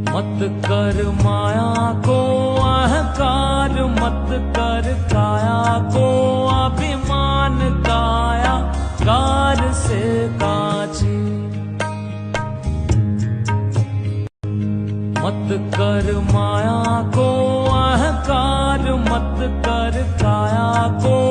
मत कर माया को अहंकार, मत कर काया को अभिमान, काया कार से काची। मत कर माया को अहंकार, मत कर काया को